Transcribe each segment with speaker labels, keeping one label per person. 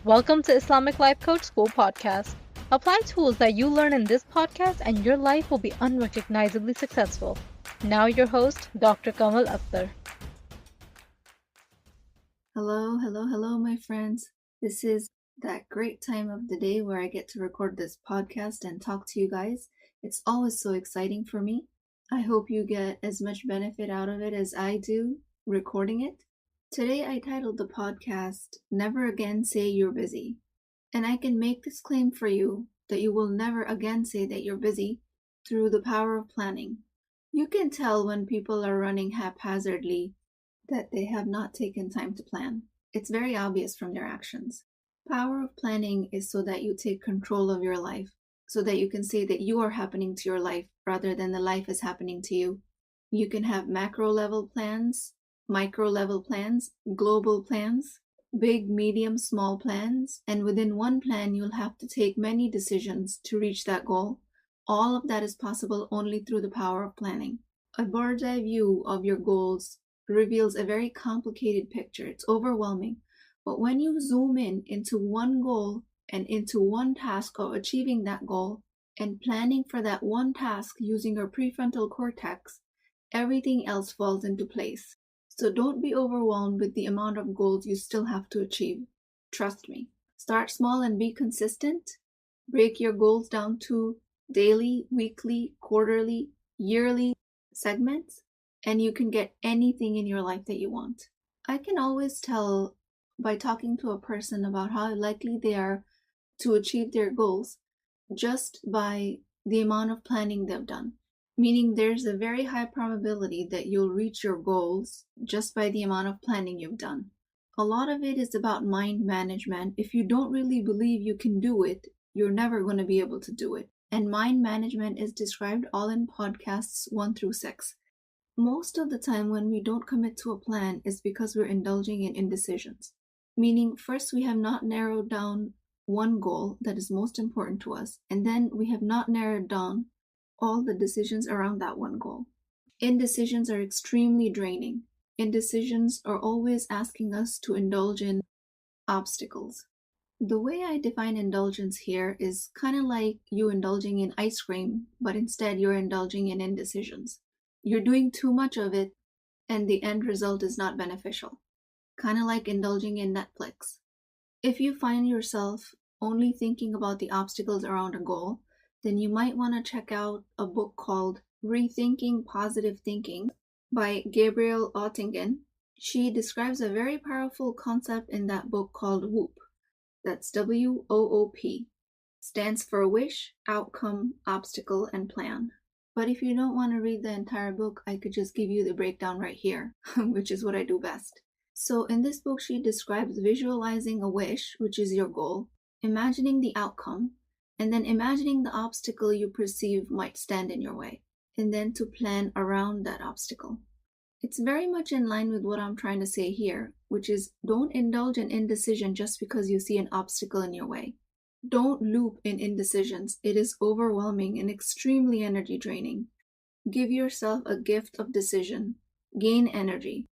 Speaker 1: Welcome to Islamic Life Coach School Podcast. Apply tools that you learn in this podcast and your life will be unrecognizably successful. Now your host, Dr. Kanwal Akhtar.
Speaker 2: Hello, my friends. This is that great time of the day where I get to record this podcast and talk to you guys. It's always so exciting for me. I hope you get as much benefit out of it as I do recording it. Today I titled the podcast, Never Again Say You're Busy. And I can make this claim for you that you will never again say that you're busy through the power of planning. You can tell when people are running haphazardly that they have not taken time to plan. It's very obvious from their actions. Power of planning is so that you take control of your life, so that you can say that you are happening to your life rather than the life is happening to you. You can have macro level plans, micro level plans, global plans, big, medium, small plans, and within one plan you'll have to take many decisions to reach that goal. All of that is possible only through the power of planning. A bird's eye view of your goals reveals a very complicated picture. It's overwhelming. But when you zoom in into one goal and into one task of achieving that goal and planning for that one task using your prefrontal cortex, everything else falls into place. So don't be overwhelmed with the amount of goals you still have to achieve. Trust me. Start small and be consistent. Break your goals down to daily, weekly, quarterly, yearly segments, and you can get anything in your life that you want. I can always tell by talking to a person about how likely they are to achieve their goals just by the amount of planning they've done. Meaning there's a very high probability that you'll reach your goals just by the amount of planning you've done. A lot of it is about mind management. If you don't really believe you can do it, you're never going to be able to do it. And mind management is described all in podcasts 1 through 6. Most of the time when we don't commit to a plan is because we're indulging in indecisions. Meaning first we have not narrowed down one goal that is most important to us, and then we have not narrowed down all the decisions around that one goal. Indecisions are extremely draining. Indecisions are always asking us to indulge in obstacles. The way I define indulgence here is kind of like you indulging in ice cream, but instead you're indulging in indecisions. You're doing too much of it, and the end result is not beneficial. Kind of like indulging in Netflix. If you find yourself only thinking about the obstacles around a goal, then you might want to check out a book called Rethinking Positive Thinking by Gabrielle Oettingen. She describes a very powerful concept in that book called WOOP. That's WOOP. Stands for Wish, Outcome, Obstacle, and Plan. But if you don't want to read the entire book, I could just give you the breakdown right here, which is what I do best. So in this book, she describes visualizing a wish, which is your goal, imagining the outcome, and then imagining the obstacle you perceive might stand in your way, and then to plan around that obstacle. It's very much in line with what I'm trying to say here, which is don't indulge in indecision just because you see an obstacle in your way. Don't loop in indecisions. It is overwhelming and extremely energy draining. Give yourself a gift of decision. Gain energy.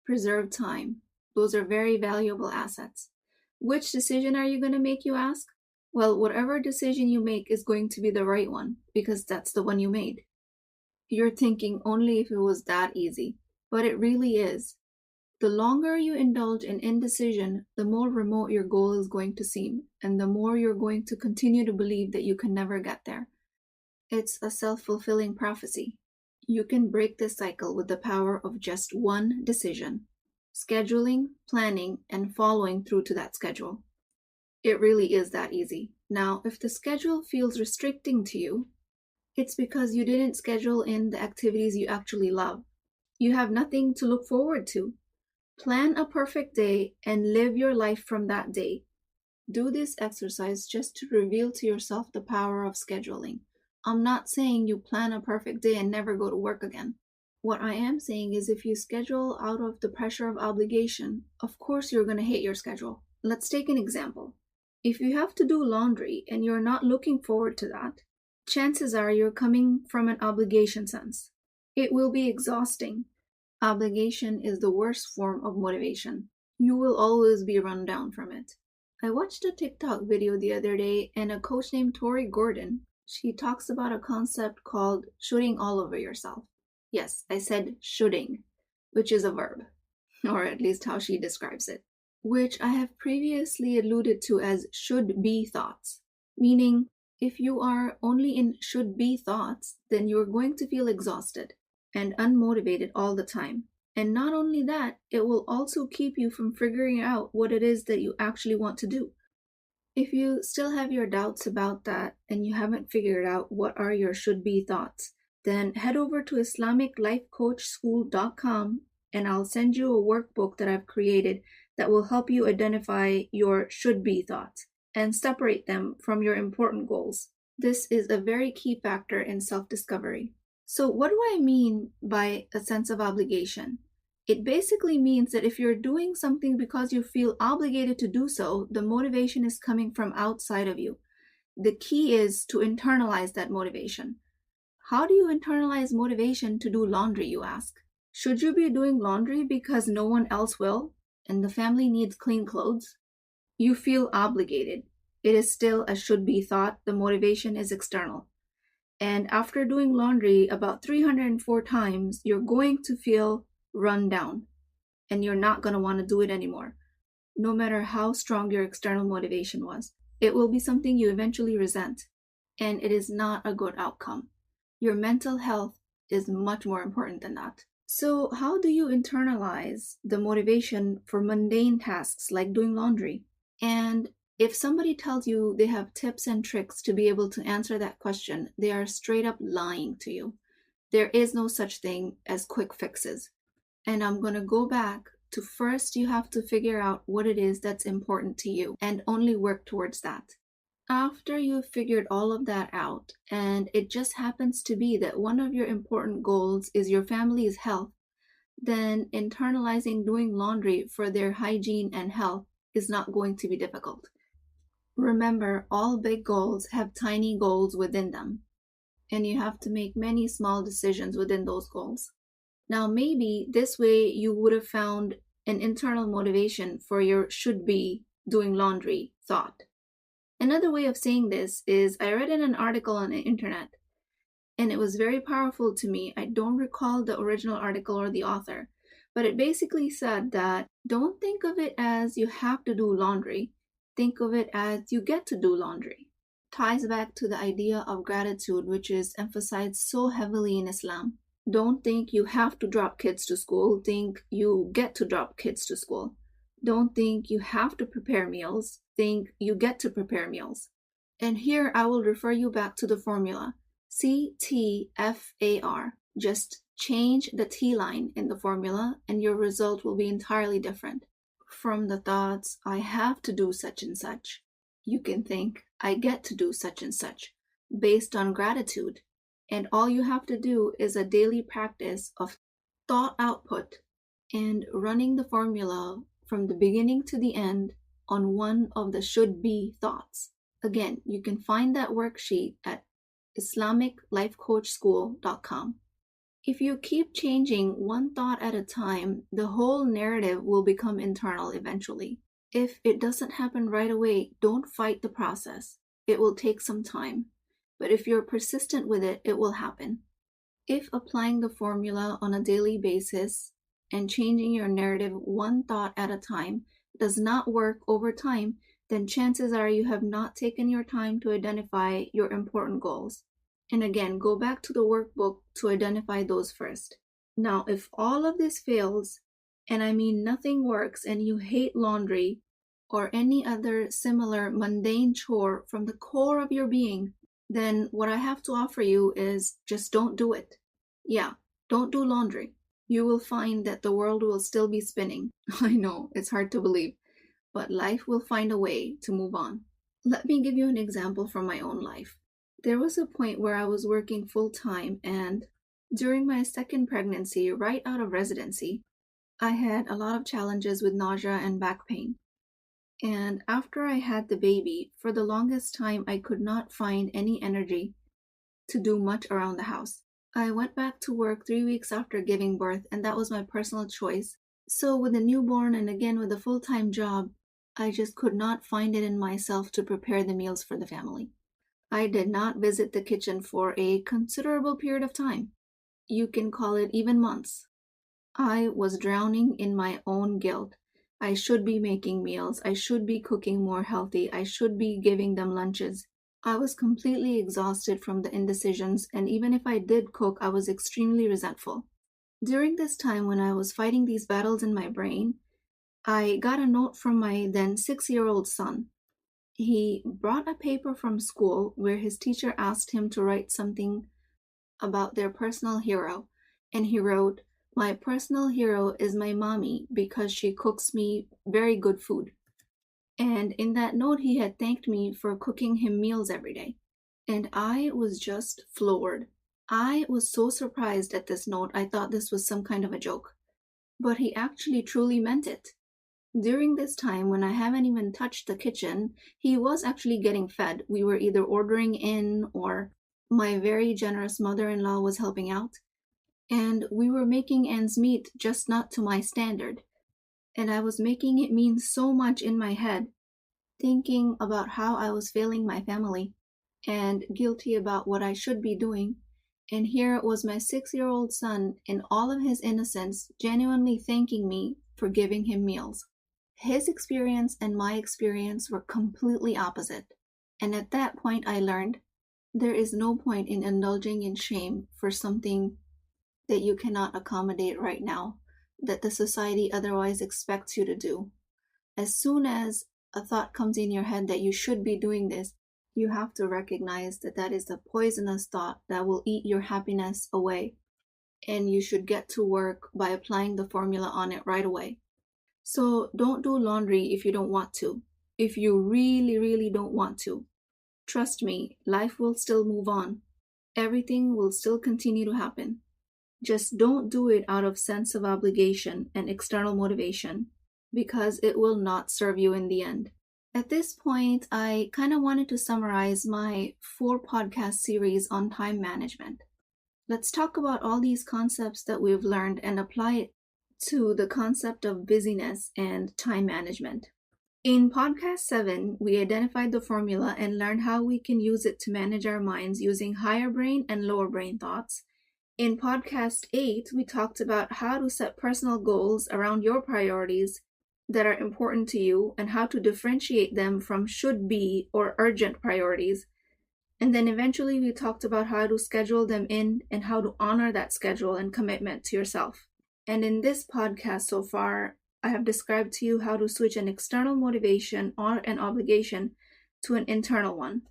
Speaker 2: Preserve time. Those are very valuable assets. Which decision are you going to make, you ask? Well, whatever decision you make is going to be the right one because that's the one you made. You're thinking only if it was that easy, but it really is. The longer you indulge in indecision, the more remote your goal is going to seem, and the more you're going to continue to believe that you can never get there. It's a self-fulfilling prophecy. You can break this cycle with the power of just one decision: scheduling, planning, and following through to that schedule. It really is that easy. Now, if the schedule feels restricting to you, it's because you didn't schedule in the activities you actually love. You have nothing to look forward to. Plan a perfect day and live your life from that day. Do this exercise just to reveal to yourself the power of scheduling. I'm not saying you plan a perfect day and never go to work again. What I am saying is if you schedule out of the pressure of obligation, of course you're going to hate your schedule. Let's take an example. If you have to do laundry and you're not looking forward to that, chances are you're coming from an obligation sense. It will be exhausting. Obligation is the worst form of motivation. You will always be run down from it. I watched a TikTok video the other day and a coach named Tori Gordon. She talks about a concept called shooting all over yourself. Yes, I said shooting, which is a verb, or at least how she describes it, which I have previously alluded to as should be thoughts, meaning if you are only in should be thoughts, then you're going to feel exhausted and unmotivated all the time. And not only that, it will also keep you from figuring out what it is that you actually want to do. If you still have your doubts about that and you haven't figured out what are your should be thoughts, then head over to IslamicLifeCoachSchool.com and I'll send you a workbook that I've created that will help you identify your should be thoughts and separate them from your important goals. This is a very key factor in self-discovery. So what do I mean by a sense of obligation? It basically means that if you're doing something because you feel obligated to do so, the motivation is coming from outside of you. The key is to internalize that motivation. How do you internalize motivation to do laundry, you ask? Should you be doing laundry because no one else will and the family needs clean clothes? You feel obligated. It is still a should be thought. The motivation is external. And after doing laundry about 304 times, you're going to feel run down and you're not going to want to do it anymore, no matter how strong your external motivation was. It will be something you eventually resent, and it is not a good outcome. Your mental health is much more important than that. So how do you internalize the motivation for mundane tasks like doing laundry? And if somebody tells you they have tips and tricks to be able to answer that question, they are straight up lying to you. There is no such thing as quick fixes. And I'm going to go back to first you have to figure out what it is that's important to you and only work towards that. After you've figured all of that out, and it just happens to be that one of your important goals is your family's health, then internalizing doing laundry for their hygiene and health is not going to be difficult. Remember, all big goals have tiny goals within them, and you have to make many small decisions within those goals. Now, maybe this way you would have found an internal motivation for your should be doing laundry thought. Another way of saying this is I read in an article on the internet, and it was very powerful to me. I don't recall the original article or the author, but it basically said that don't think of it as you have to do laundry. Think of it as you get to do laundry. Ties back to the idea of gratitude, which is emphasized so heavily in Islam. Don't think you have to drop kids to school. Think you get to drop kids to school. Don't think you have to prepare meals. Think you get to prepare meals. And here I will refer you back to the formula. CTFAR. Just change the T line in the formula and your result will be entirely different. From the thoughts, I have to do such and such, you can think, I get to do such and such, based on gratitude. And all you have to do is a daily practice of thought output and running the formula from the beginning to the end on one of the should be thoughts. Again, you can find that worksheet at IslamicLifeCoachSchool.com. If you keep changing one thought at a time, the whole narrative will become internal eventually. If it doesn't happen right away, don't fight the process. It will take some time. But if you're persistent with it, it will happen. If applying the formula on a daily basis and changing your narrative one thought at a time does not work over time, then chances are you have not taken your time to identify your important goals. And again, go back to the workbook to identify those first. Now, if all of this fails, and I mean nothing works, and you hate laundry or any other similar mundane chore from the core of your being, then what I have to offer you is just don't do it. Yeah, don't do laundry. You will find that the world will still be spinning. I know, it's hard to believe, but life will find a way to move on. Let me give you an example from my own life. There was a point where I was working full-time, and during my second pregnancy, right out of residency, I had a lot of challenges with nausea and back pain. And after I had the baby, for the longest time, I could not find any energy to do much around the house. I went back to work 3 weeks after giving birth, and that was my personal choice. So with a newborn and again with a full-time job, I just could not find it in myself to prepare the meals for the family. I did not visit the kitchen for a considerable period of time. You can call it even months. I was drowning in my own guilt. I should be making meals. I should be cooking more healthy. I should be giving them lunches. I was completely exhausted from the indecisions, and even if I did cook, I was extremely resentful. During this time when I was fighting these battles in my brain, I got a note from my then 6-year-old son. He brought a paper from school where his teacher asked him to write something about their personal hero, and he wrote, "My personal hero is my mommy because she cooks me very good food." And in that note, he had thanked me for cooking him meals every day. And I was just floored. I was so surprised at this note, I thought this was some kind of a joke. But he actually truly meant it. During this time, when I haven't even touched the kitchen, he was actually getting fed. We were either ordering in or my very generous mother-in-law was helping out. And we were making ends meet, just not to my standard. And I was making it mean so much in my head, thinking about how I was failing my family and guilty about what I should be doing. And here was my 6-year-old son, in all of his innocence, genuinely thanking me for giving him meals. His experience and my experience were completely opposite. And at that point, I learned there is no point in indulging in shame for something that you cannot accommodate right now, that the society otherwise expects you to do. As soon as a thought comes in your head that you should be doing this, you have to recognize that that is a poisonous thought that will eat your happiness away. And you should get to work by applying the formula on it right away. So don't do laundry if you don't want to. If you really, really don't want to. Trust me, life will still move on. Everything will still continue to happen. Just don't do it out of sense of obligation and external motivation, because it will not serve you in the end. At this point, I kind of wanted to summarize my 4 podcast series on time management. Let's talk about all these concepts that we've learned and apply it to the concept of busyness and time management. In podcast 7, we identified the formula and learned how we can use it to manage our minds using higher brain and lower brain thoughts. In podcast 8, we talked about how to set personal goals around your priorities that are important to you and how to differentiate them from should be or urgent priorities. And then eventually we talked about how to schedule them in and how to honor that schedule and commitment to yourself. And in this podcast so far, I have described to you how to switch an external motivation or an obligation to an internal one.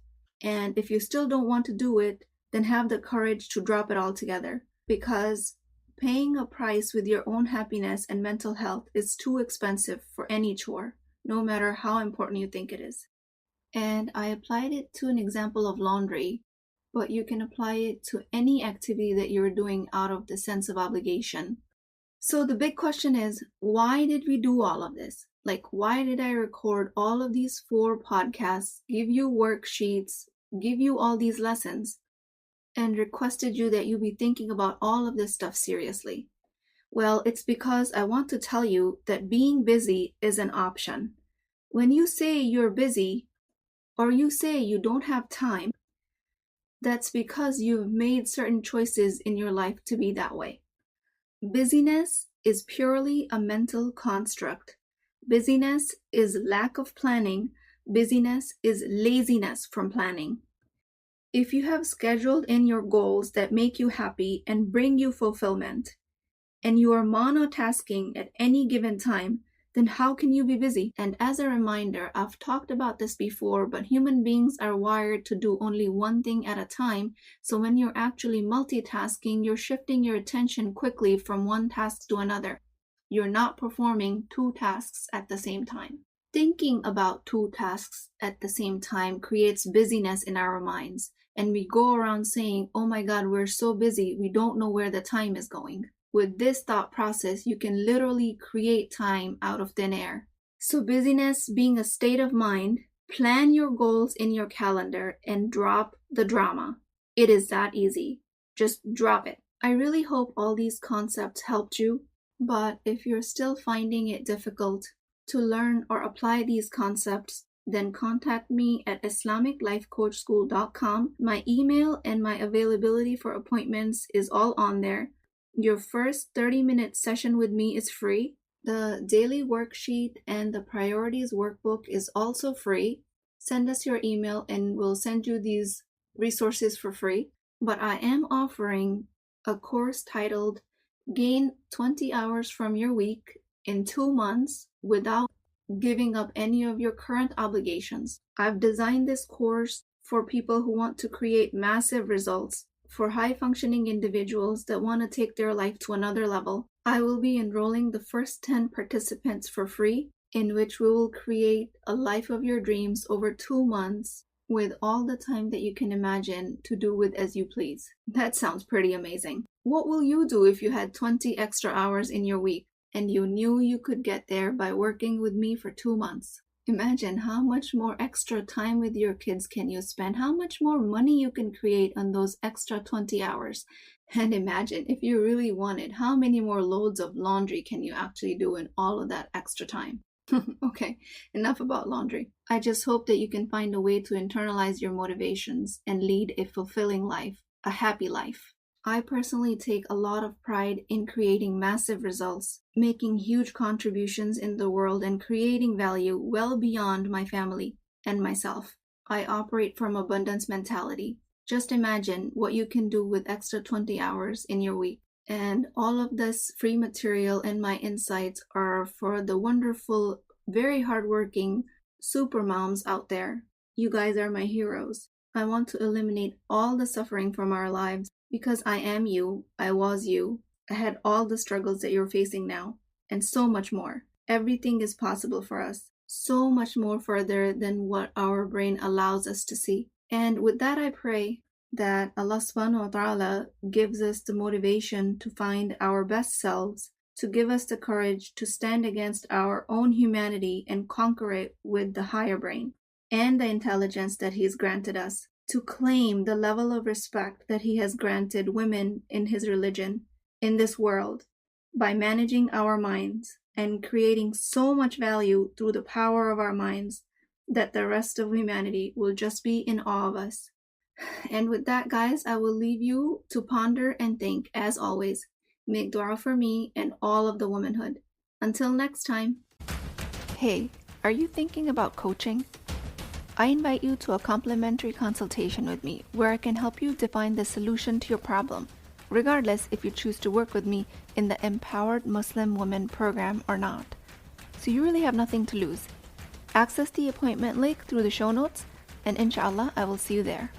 Speaker 2: And if you still don't want to do it, then have the courage to drop it altogether, because paying a price with your own happiness and mental health is too expensive for any chore, no matter how important you think it is. And I applied it to an example of laundry, but you can apply it to any activity that you're doing out of the sense of obligation. So the big question is, why did we do all of this? Like, why did I record all of these 4 podcasts, give you worksheets, give you all these lessons, and requested you that you be thinking about all of this stuff seriously? Well, it's because I want to tell you that being busy is an option. When you say you're busy, or you say you don't have time, that's because you've made certain choices in your life to be that way. Busyness is purely a mental construct. Busyness is lack of planning. Busyness is laziness from planning. If you have scheduled in your goals that make you happy and bring you fulfillment, and you are monotasking at any given time, then how can you be busy? And as a reminder, I've talked about this before, but human beings are wired to do only one thing at a time. So when you're actually multitasking, you're shifting your attention quickly from one task to another. You're not performing 2 tasks at the same time. Thinking about 2 tasks at the same time creates busyness in our minds. And we go around saying, oh my God, we're so busy, we don't know where the time is going. With this thought process, you can literally create time out of thin air. So busyness being a state of mind, plan your goals in your calendar and drop the drama. It is that easy. Just drop it. I really hope all these concepts helped you, but if you're still finding it difficult, to learn or apply these concepts, then contact me at islamiclifecoachschool.com. My email and my availability for appointments is all on there. Your first 30-minute session with me is free. The daily worksheet and the priorities workbook is also free. Send us your email and we'll send you these resources for free. But I am offering a course titled Gain 20 Hours from Your Week in 2 months without giving up any of your current obligations. I've designed this course for people who want to create massive results, for high-functioning individuals that want to take their life to another level. I will be enrolling the first 10 participants for free, in which we will create a life of your dreams over 2 months with all the time that you can imagine to do with as you please. That sounds pretty amazing. What will you do if you had 20 extra hours in your week and you knew you could get there by working with me for 2 months? Imagine how much more extra time with your kids can you spend, how much more money you can create on those extra 20 hours. And imagine if you really wanted, how many more loads of laundry can you actually do in all of that extra time? Okay, enough about laundry. I just hope that you can find a way to internalize your motivations and lead a fulfilling life, a happy life. I personally take a lot of pride in creating massive results, making huge contributions in the world, and creating value well beyond my family and myself. I operate from abundance mentality. Just imagine what you can do with extra 20 hours in your week. And all of this free material and my insights are for the wonderful, very hardworking super moms out there. You guys are my heroes. I want to eliminate all the suffering from our lives because I am you, I was you, I had all the struggles that you're facing now, and so much more. Everything is possible for us, so much more further than what our brain allows us to see. And with that, I pray that Allah subhanahu wa ta'ala gives us the motivation to find our best selves, to give us the courage to stand against our own humanity and conquer it with the higher brain and the intelligence that He's granted us, to claim the level of respect that He has granted women in His religion, in this world, by managing our minds and creating so much value through the power of our minds that the rest of humanity will just be in awe of us. And with that, guys, I will leave you to ponder and think, as always. Make dua for me and all of the womanhood. Until next time. Hey, are you thinking about coaching? I invite you to a complimentary consultation with me where I can help you define the solution to your problem, regardless if you choose to work with me in the Empowered Muslim Women program or not. So you really have nothing to lose. Access the appointment link through the show notes, and inshallah, I will see you there.